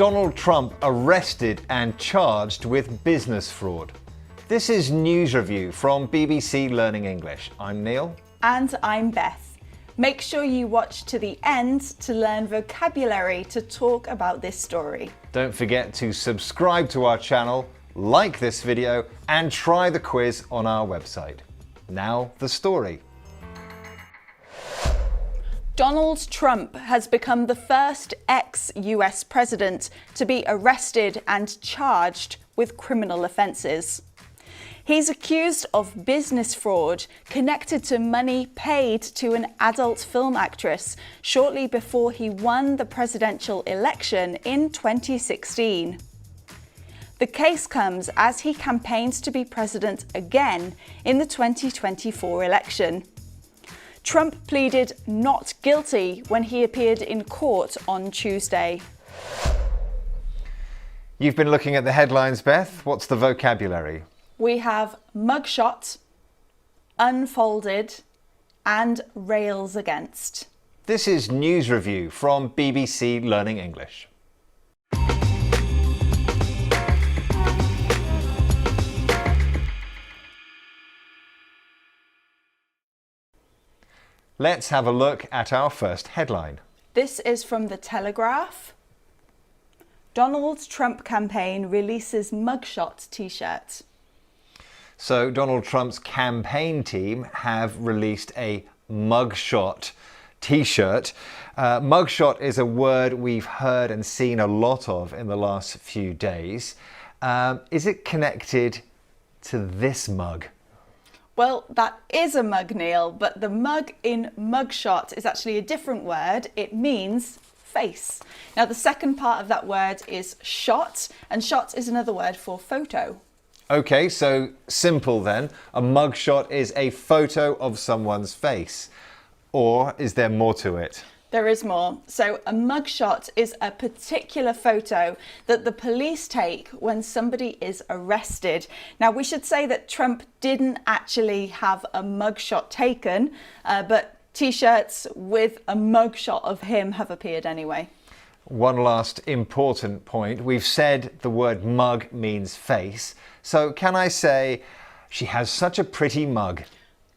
Donald Trump arrested and charged with business fraud. This is News Review from BBC Learning English. I'm Neil. And I'm Beth. Make sure you watch to the end to learn vocabulary to talk about this story. Don't forget to subscribe to our channel, like this video, and try the quiz on our website. Now, the story. Donald Trump has become the first ex-US president to be arrested and charged with criminal offences. He's accused of business fraud connected to money paid to an adult film actress shortly before he won the presidential election in 2016. The case comes as he campaigns to be president again in the 2024 election. Trump pleaded not guilty when he appeared in court on Tuesday. You've been looking at the headlines, Beth. What's the vocabulary? We have mugshot, unfolded, and rails against. This is News Review from BBC Learning English. Let's have a look at our first headline. This is from The Telegraph. Donald Trump campaign releases mugshot t-shirt. So Donald Trump's campaign team have released a mugshot t-shirt. Mugshot is a word we've heard and seen a lot of in the last few days. Is it connected to this mug? Well, that is a mug, Neil, but the mug in mugshot is actually a different word. It means face. Now, the second part of that word is shot, and shot is another word for photo. Okay, so simple then. A mugshot is a photo of someone's face. Or is there more to it? There is more. So a mugshot is a particular photo that the police take when somebody is arrested. Now, we should say that Trump didn't actually have a mugshot taken, but t-shirts with a mugshot of him have appeared anyway. One last important point. We've said the word mug means face. So can I say, she has such a pretty mug?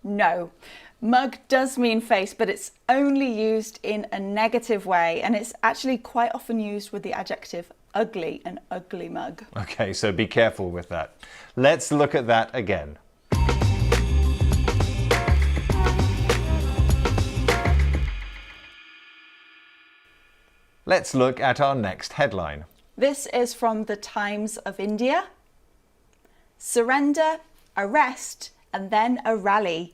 No. Mug does mean face, but it's only used in a negative way, and it's actually quite often used with the adjective ugly, an ugly mug. Okay, so be careful with that. Let's look at that again. Let's look at our next headline. This is from the Times of India. Surrender, arrest, and then a rally.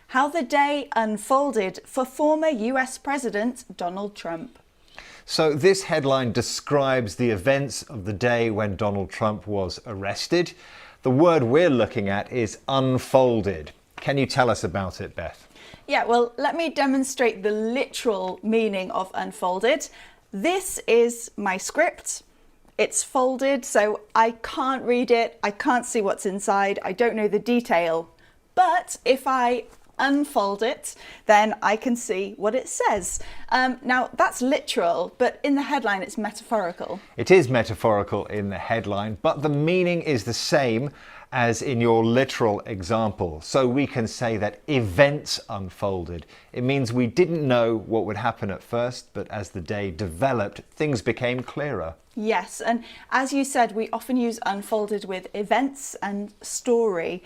How the day unfolded for former US President Donald Trump. So this headline describes the events of the day when Donald Trump was arrested. The word we're looking at is unfolded. Can you tell us about it, Beth? Yeah, well, let me demonstrate the literal meaning of unfolded. This is my script. It's folded, so I can't read it. I can't see what's inside. I don't know the detail. But if I unfold it, then I can see what it says. Now, that's literal, but in the headline, it's metaphorical. It is metaphorical in the headline, but the meaning is the same as in your literal example. So we can say that events unfolded. It means we didn't know what would happen at first, but as the day developed, things became clearer. Yes, and as you said, we often use unfolded with events and story.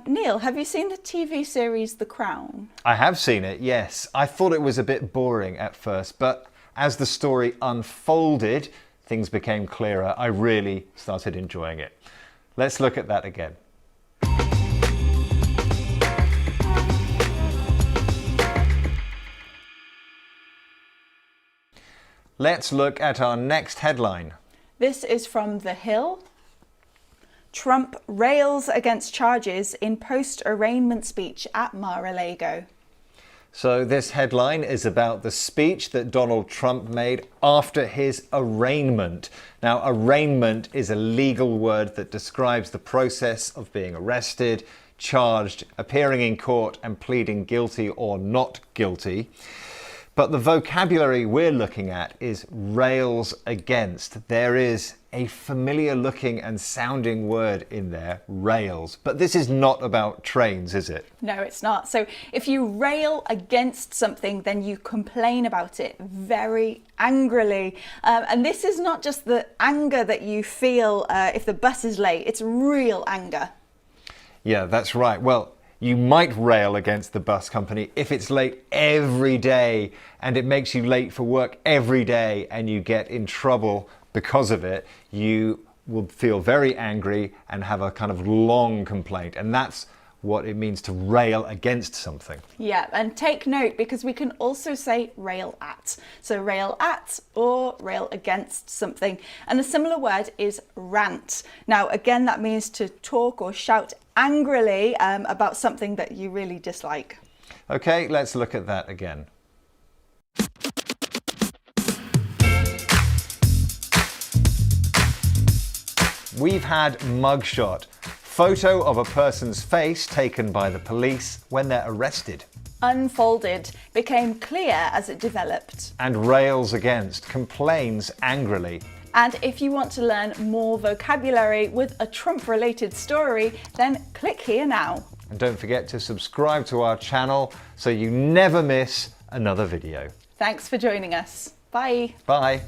Neil, have you seen the TV series The Crown? I have seen it, yes. I thought it was a bit boring at first, but as the story unfolded, things became clearer. I really started enjoying it. Let's look at that again. Let's look at our next headline. This is from The Hill. Trump rails against charges in post-arraignment speech at Mar-a-Lago. So this headline is about the speech that Donald Trump made after his arraignment. Now, arraignment is a legal word that describes the process of being arrested, charged, appearing in court and pleading guilty or not guilty. But the vocabulary we're looking at is rails against. There is a familiar looking and sounding word in there, rails. But this is not about trains, is it? No, it's not. So if you rail against something, then you complain about it very angrily. And this is not just the anger that you feel if the bus is late, it's real anger. Yeah, that's right. Well, you might rail against the bus company if it's late every day and it makes you late for work every day and you get in trouble because of it. You will feel very angry and have a kind of long complaint. And that's what it means to rail against something. Yeah, and take note because we can also say rail at. So rail at or rail against something. And a similar word is rant. Now, again, that means to talk or shout angrily about something that you really dislike. Okay, let's look at that again. We've had mugshot. Photo of a person's face taken by the police when they're arrested. Unfolded, became clear as it developed. And rails against, complains angrily. And if you want to learn more vocabulary with a Trump-related story, then click here now. And don't forget to subscribe to our channel so you never miss another video. Thanks for joining us. Bye. Bye.